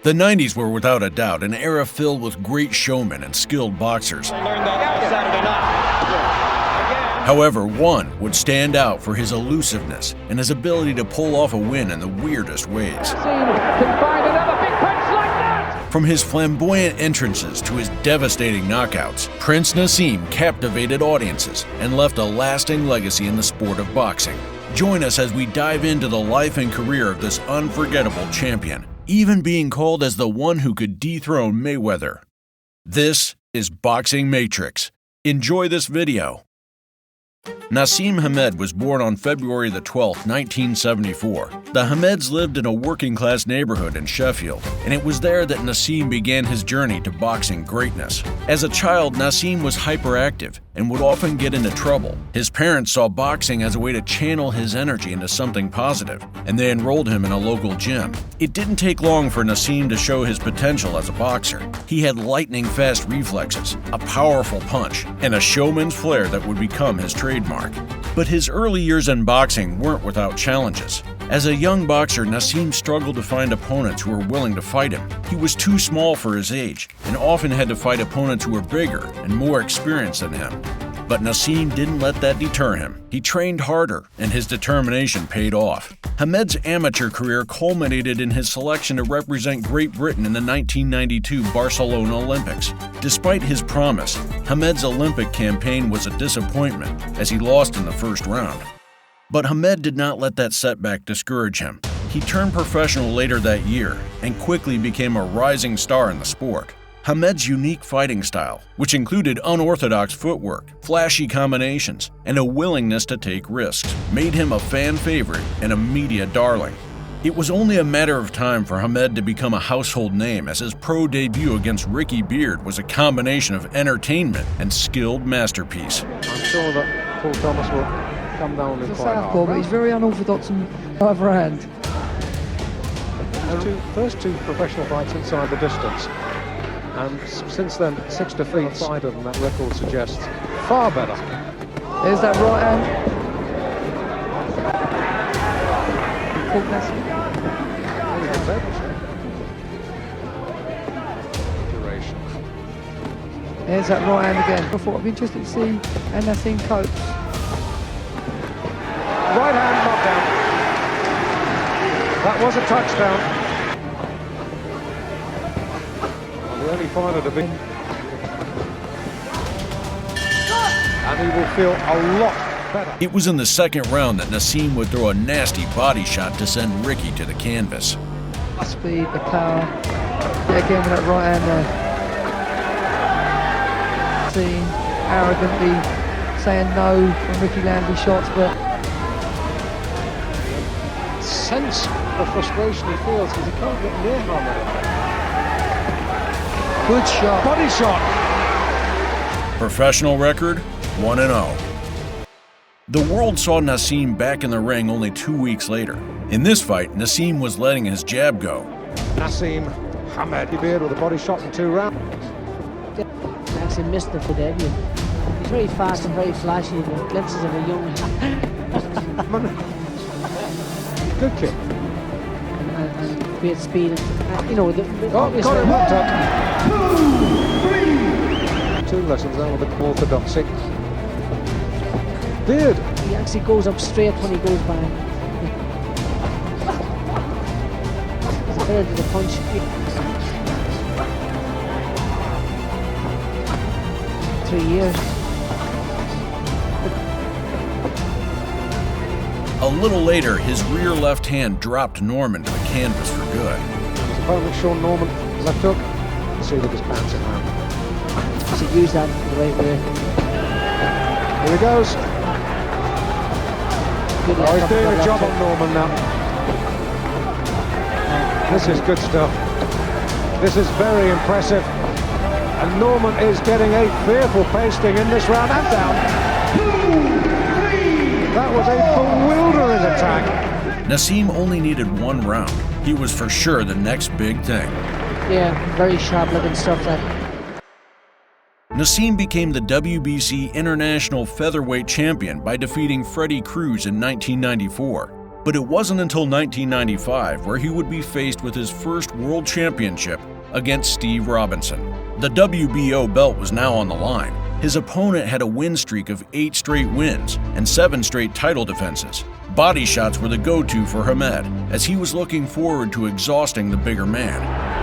The 90s were without a doubt an era filled with great showmen and skilled boxers. However, one would stand out for his elusiveness and his ability to pull off a win in the weirdest ways. From his flamboyant entrances to his devastating knockouts, Prince Naseem captivated audiences and left a lasting legacy in the sport of boxing. Join us as we dive into the life and career of this unforgettable champion, even being called as the one who could dethrone Mayweather. This is Boxing Matrix. Enjoy this video. Naseem Hamed was born on February the 12th, 1974. The Hameds lived in a working-class neighborhood in Sheffield, and it was there that Naseem began his journey to boxing greatness. As a child, Naseem was hyperactive and would often get into trouble. His parents saw boxing as a way to channel his energy into something positive, and they enrolled him in a local gym. It didn't take long for Naseem to show his potential as a boxer. He had lightning-fast reflexes, a powerful punch, and a showman's flair that would become his trademark. But his early years in boxing weren't without challenges. As a young boxer, Naseem struggled to find opponents who were willing to fight him. He was too small for his age and often had to fight opponents who were bigger and more experienced than him. But Naseem didn't let that deter him. He trained harder, and his determination paid off. Hamed's amateur career culminated in his selection to represent Great Britain in the 1992 Barcelona Olympics. Despite his promise, Hamed's Olympic campaign was a disappointment as he lost in the first round. But Hamed did not let that setback discourage him. He turned professional later that year and quickly became a rising star in the sport. Hamed's unique fighting style, which included unorthodox footwork, flashy combinations, and a willingness to take risks, made him a fan favorite and a media darling. It was only a matter of time for Hamed to become a household name, as his pro debut against Ricky Beard was a combination of entertainment and skilled masterpiece. I'm sure that Paul Thomas will come down with quite hard. But he's very unorthodox on the other hand. First two professional fights inside the distance. And since then, 6 defeats side of them, that record suggests far better. There's that right hand. There's that right hand again. I thought I'd be interested to see and Naseem copes. Right hand knockdown. That was a touchdown. The only fighter to be, and he will feel a lot better. It was in the second round that Naseem would throw a nasty body shot to send Ricky to the canvas. The speed, the power. Yeah, again with that right hand there. Seeing arrogantly saying no when Ricky landed shots, but sense the frustration he feels because he can't get near Hamed. good shot. Body shot. Professional record, 1-0. The world saw Naseem back in the ring only 2 weeks later. In this fight, Naseem was letting his jab go. Naseem Hamed Beard with a body shot in 2 rounds. Actually missed the debut. He's very fast and very flashy, with glimpses of a young Good kick. and great speed. And, you know, Got it locked up. 2 lessons now with the orthodoxy. Beard. he actually goes up straight when he goes back. He's better to the punch. Three years. A little later, his rear left hand dropped Norman to the canvas for good. His opponent, Sean Norman, left hook. Let's see with his pants in hand. He should use that the right way. Here he goes. Good Oh, he's doing a left job hook. on Norman now. This is good stuff. This is very impressive. And Norman is getting a fearful pasting in this round and down. That was a bewildering attack. Naseem only needed 1 round. He was for sure the next big thing. Yeah, very sharp looking stuff that. Naseem became the WBC International Featherweight Champion by defeating Freddie Cruz in 1994. But it wasn't until 1995 where he would be faced with his first world championship against Steve Robinson. The WBO belt was now on the line. His opponent had a win streak of 8 straight wins and 7 straight title defenses. Body shots were the go-to for Hamed, as he was looking forward to exhausting the bigger man.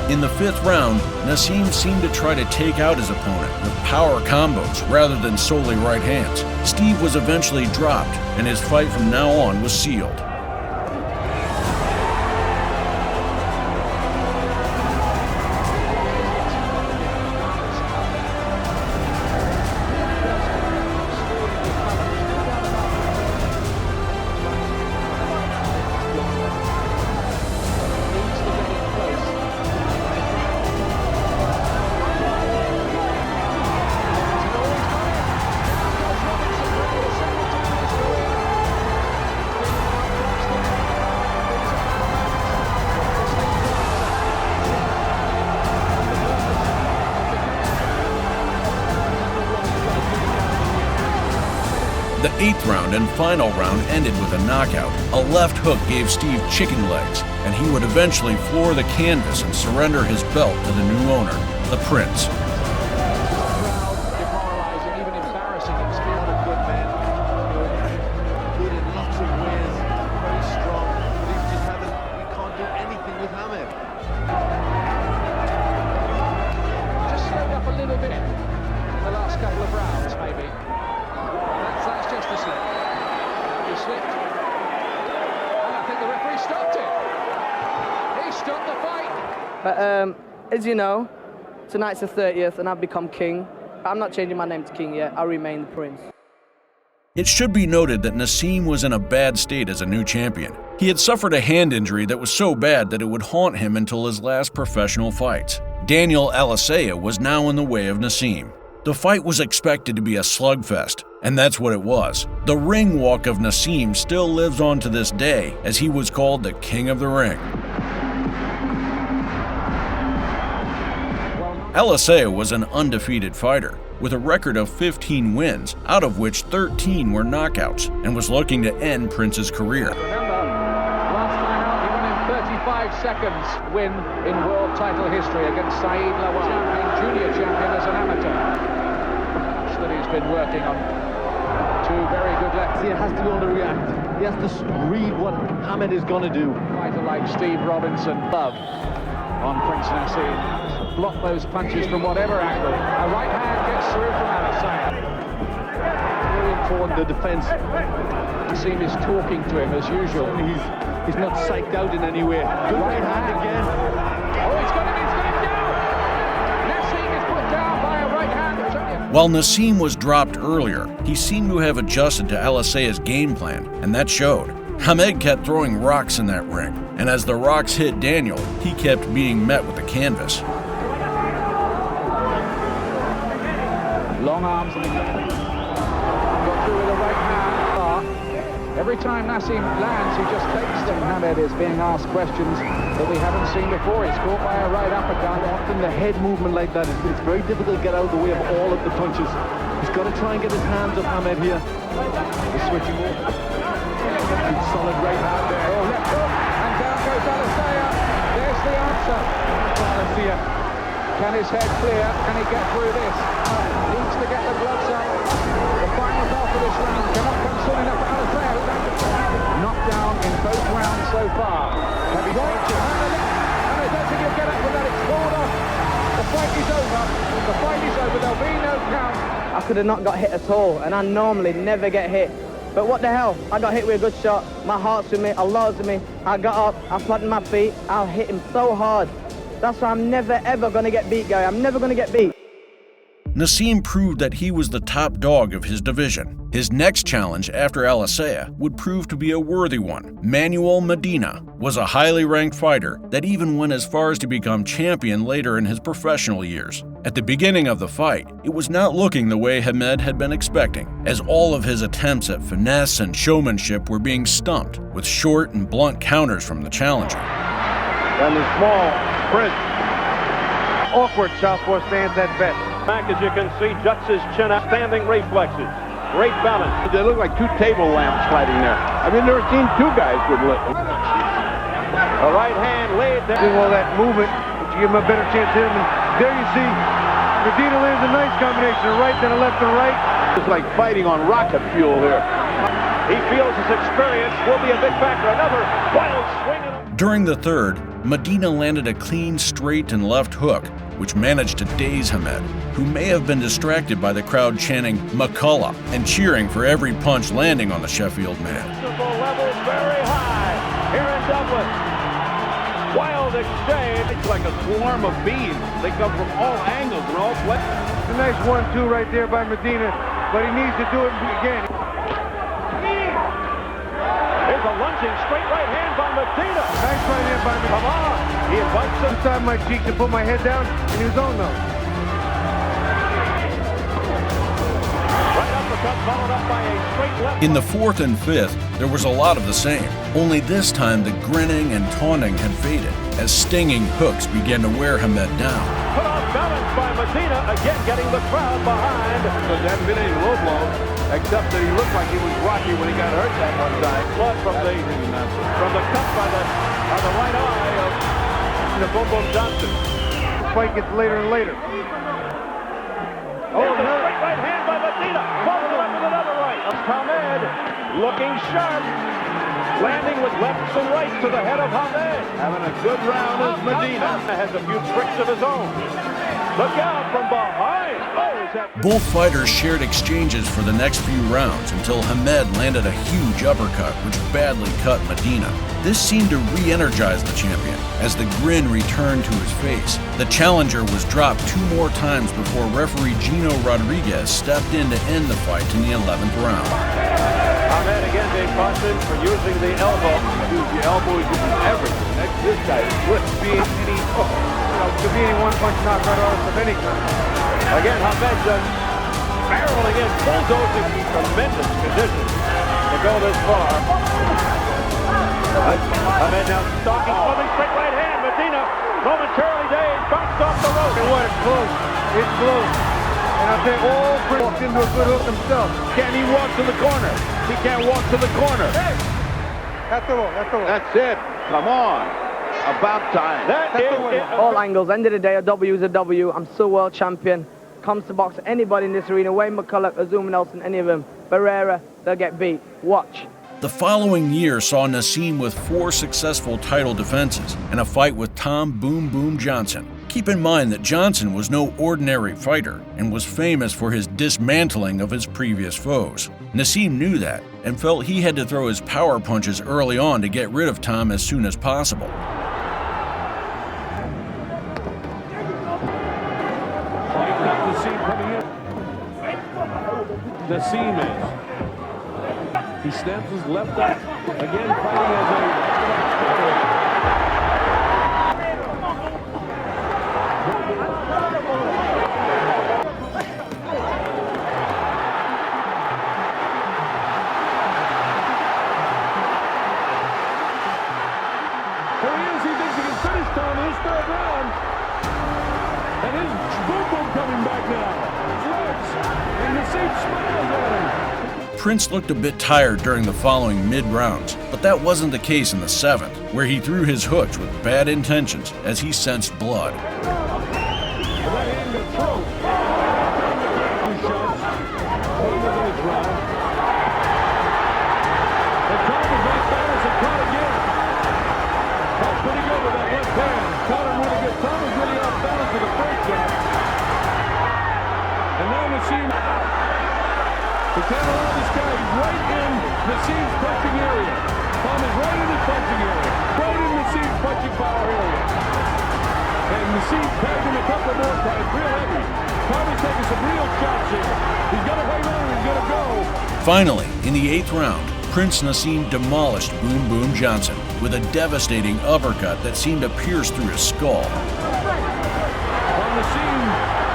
In the 5th round, Naseem seemed to try to take out his opponent with power combos rather than solely right hands. Steve was eventually dropped, and his fight from now on was sealed. The 8th round and final round ended with a knockout. A left hook gave Steve chicken legs, and he would eventually floor the canvas and surrender his belt to the new owner, the Prince. But as you know, tonight's the 30th and I've become king. I'm not changing my name to king yet. I'll remain the prince. It should be noted that Naseem was in a bad state as a new champion. He had suffered a hand injury that was so bad that it would haunt him until his last professional fights. Daniel Alisea was now in the way of Naseem. The fight was expected to be a slugfest, and that's what it was. The ring walk of Naseem still lives on to this day, as he was called the King of the Ring. Alisea was an undefeated fighter, with a record of 15 wins, out of which 13 were knockouts, and was looking to end Prince's career. Remember, last time out he won in 35 seconds, win in world title history against Saeed Lawal, junior champion as an amateur. That's that he's been working on. 2 very good lefts. He has to be able to react. He has to read what Hamed is going to do. Fighter like Steve Robinson, love on Prince Naseem. Block those punches from whatever angle. A right hand gets through from Alisea. Very important, the defence. Naseem is talking to him as usual. He's not psyched out in any way. Good right hand again. Oh, he's got him down! Naseem is put down by a right hand. While Naseem was dropped earlier, he seemed to have adjusted to Alisea's game plan, and that showed. Hamed kept throwing rocks in that ring, and as the rocks hit Daniel, he kept being met with the canvas. Long arms and got through with a right hand. Every time Naseem lands, he just takes them. Hamed is being asked questions that we haven't seen before. He's caught by a right uppercut. Often the head movement like that, it's very difficult to get out of the way of all of the punches. He's got to try and get his hands up, Hamed here. He's switching over. Solid right hand there. Oh, left hook, and down goes Alisea. There's the answer. Alisea. Can his head clear? Can he get through this? Needs to get the gloves up. The final half of this round cannot come soon enough for Alisea. Knocked down in both rounds so far. Heavy punches. And I don't think he'll get up with that. It's called off. The fight is over. The fight is over. There'll be no count. I could have not got hit at all, and I normally never get hit. But what the hell? I got hit with a good shot. My heart's with me. Allah's with me. I got up. I planted my feet. I'll hit him so hard. That's why I'm never, ever going to get beat, Gary. I'm never going to get beat. Naseem proved that he was the top dog of his division. His next challenge after Alisea would prove to be a worthy one. Medina was a highly ranked fighter that even went as far as to become champion later in his professional years. At the beginning of the fight, it was not looking the way Hamed had been expecting, as all of his attempts at finesse and showmanship were being stumped with short and blunt counters from the challenger. And the small Prince, awkward southpaw stance at best. Back, as you can see, juts his chin out, standing reflexes. Great balance. They look like two table lamps fighting there. I've never seen two guys with A right hand laid there. all that movement, to give him a better chance to hit him. And there you see, Medina lands a nice combination, a right, then a left and right. It's like fighting on rocket fuel here. He feels his experience will be a big factor. Another wild swing. During the third, Medina landed a clean, straight, and left hook, which managed to daze Hamed, who may have been distracted by the crowd chanting McCullough and cheering for every punch landing on the Sheffield man. Level very high here in Dublin. Wild exchange. It's like a swarm of bees. They come from all angles and all places. It's a nice 1-2 right there by Medina, but he needs to do it again. Here's a lunging straight right hand by Medina. Nice right hand by Medina. Come on. He invites him. Inside my cheeks and put my head down, and he was on those. Right uppercut followed up by a straight left. In the fourth and fifth, there was a lot of the same, only this time the grinning and taunting had faded as stinging hooks began to wear Hamed down. Put off balance by Medina, again getting the crowd behind. But there hadn't been any low blows, except that he looked like he was rocky when he got hurt that one time. Blood from the cut by the right eye of the Boom Boom Johnson. The fight gets later and later. Oh, the straight right hand by Medina. Follows it up with another right. Hamed looking sharp. Landing with lefts and rights to the head of Hamed. Having a good round is Medina. Has a few tricks of his own. Look out from behind. Oh, is that... Both fighters shared exchanges for the next few rounds until Hamed landed a huge uppercut which badly cut Medina. This seemed to re-energize the champion as the grin returned to his face. The challenger was dropped 2 more times before referee Gino Rodriguez stepped in to end the fight in the 11th round. Hamed again being cautioned for using the elbow. Use the elbow, he uses everything. Next, this guy is good. Could be any one-punch knockout artist of any kind. Again, Hamed just barreling in, bulldozing, tremendous conditions to go this far. Hamed now stalking, swimming straight right hand. Medina momentarily dazed, bounced off the rope. And what? It's close. It's close. And I think Prince walked into a good hook himself. Can he walk to the corner? He can't walk to the corner. That's all. That's it. Come on. About time. That is it. All angles. End of the day, a W is a W. I'm still world champion. Comes to box anybody in this arena. Wayne McCullough, Azuma Nelson, any of them. Barrera, they'll get beat. Watch. The following year saw Naseem with 4 successful title defenses and a fight with Tom Boom Boom Johnson. Keep in mind that Johnson was no ordinary fighter and was famous for his dismantling of his previous foes. Naseem knew that and felt he had to throw his power punches early on to get rid of Tom as soon as possible. Naseem is. He stamps his left up. Again, fighting as a... Here he is. He thinks he can finish Tom in his 3rd round. And his Boom Boom coming back now. And Naseem smiles at him. Prince looked a bit tired during the following mid-rounds, but that wasn't the case in the 7th, where he threw his hooks with bad intentions as he sensed blood. And now Naseem, he can't allow this guy right in Naseem's punching area. Thumb is right in his punching area. Right in Naseem's punching power area. And Naseem tagged him a couple more times, real heavy. Probably taking some real shots here. He's got to hang on, he's going to go. Finally, in the 8th round, Prince Naseem demolished Boom Boom Johnson with a devastating uppercut that seemed to pierce through his skull. Naseem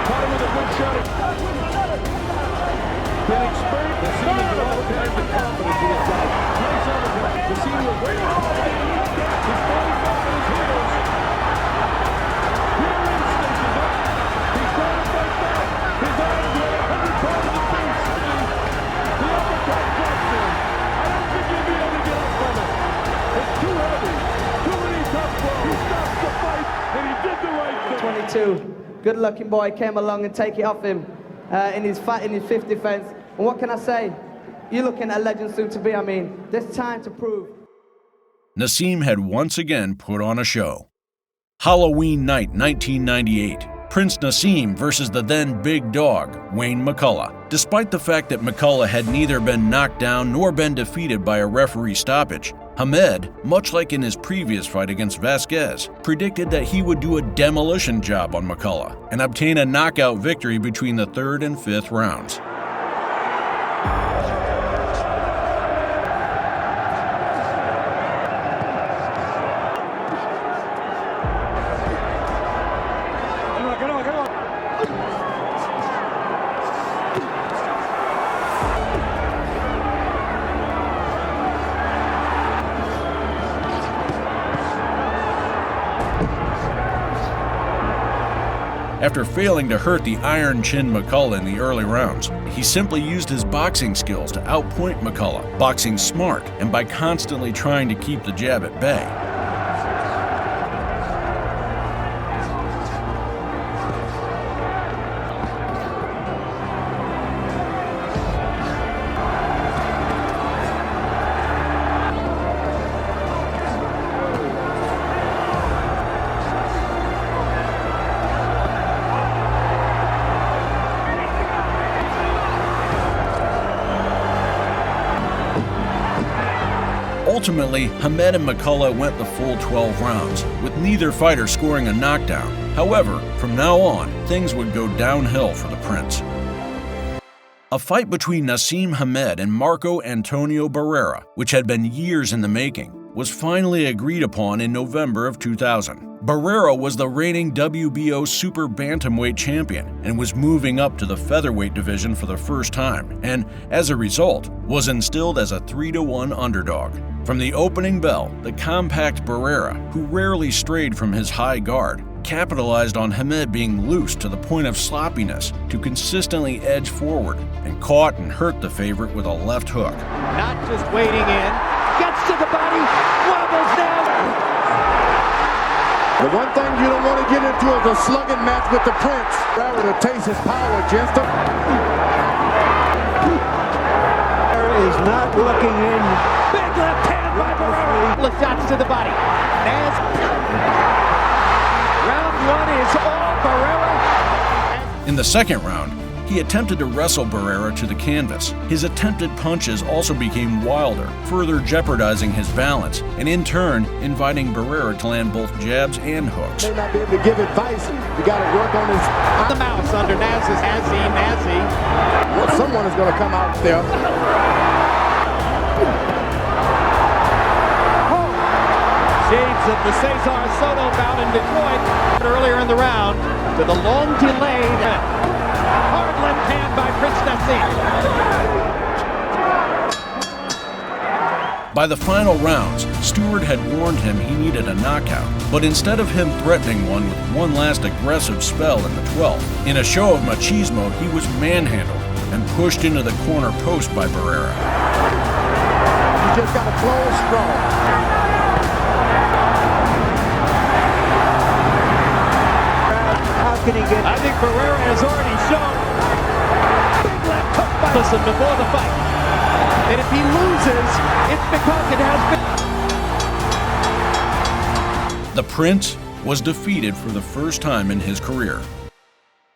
caught him with a good shot. Been experienced. Naseem has all kinds of confidence in his guy. Nice uppercut. Naseem was way off. He's falling back on his heels. Pure instinct is up. He's trying to fight back. His eyes were 100 pounds of face. The uppercut drops him. I don't think he'll be able to get up from it. It's too heavy. Too many tough blows. He stops the fight, and he did the right thing. 22. Good-looking boy came along and take it off him in his 5th defense. And what can I say? You're looking at a legend soon to be. I mean, there's time to prove. Naseem had once again put on a show. Halloween night 1998. Prince Naseem versus the then big dog, Wayne McCullough. Despite the fact that McCullough had neither been knocked down nor been defeated by a referee stoppage, Hamed, much like in his previous fight against Vasquez, predicted that he would do a demolition job on McCullough and obtain a knockout victory between the 3rd and 5th rounds. After failing to hurt the iron-chinned McCullough in the early rounds, he simply used his boxing skills to outpoint McCullough, boxing smart and by constantly trying to keep the jab at bay. Ultimately, Hamed and McCullough went the full 12 rounds, with neither fighter scoring a knockdown. However, from now on, things would go downhill for the Prince. A fight between Naseem Hamed and Marco Antonio Barrera, which had been years in the making, was finally agreed upon in November of 2000. Barrera was the reigning WBO Super Bantamweight champion and was moving up to the featherweight division for the first time, and as a result, was instilled as a 3-1 underdog. From the opening bell, the compact Barrera, who rarely strayed from his high guard, capitalized on Hamed being loose to the point of sloppiness to consistently edge forward, and caught and hurt the favorite with a left hook. Not just waiting in, gets to the body, wobbles down. The one thing you don't want to get into is a slugging match with the Prince. Rather to taste his power against him. Is not looking in. Big left hand by Barrera. Couple of shots to the body. Round 1 is all Barrera. In the second round, he attempted to wrestle Barrera to the canvas. His attempted punches also became wilder, further jeopardizing his balance, and in turn, inviting Barrera to land both jabs and hooks. May not be able to give advice. You got to work on his... The mouse under Naseem. Well, someone is going to come out there. Shades of the Cesar Soto bout in Detroit earlier in the round with a long delayed hard left hand by Prince Naseem. By the final rounds, Stewart had warned him he needed a knockout, but instead of him threatening one with one last aggressive spell in the 12th, in a show of machismo, he was manhandled and pushed into the corner post by Barrera. You just got to close strong. I think Barrera has already shown big left hook by Listen before the fight. And if he loses, it's because it has been. The Prince was defeated for the first time in his career.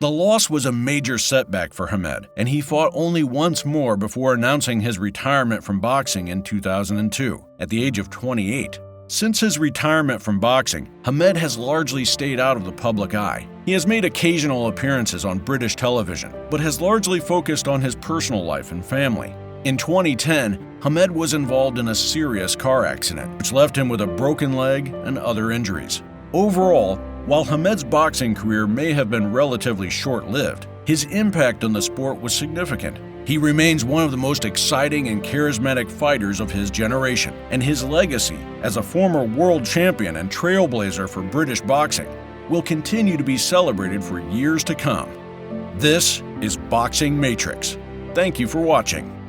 The loss was a major setback for Hamed, and he fought only once more before announcing his retirement from boxing in 2002, at the age of 28. Since his retirement from boxing, Hamed has largely stayed out of the public eye. He has made occasional appearances on British television, but has largely focused on his personal life and family. In 2010, Hamed was involved in a serious car accident, which left him with a broken leg and other injuries. Overall, while Hamed's boxing career may have been relatively short-lived, his impact on the sport was significant. He remains one of the most exciting and charismatic fighters of his generation, and his legacy as a former world champion and trailblazer for British boxing will continue to be celebrated for years to come. This is Boxing Matrix. Thank you for watching.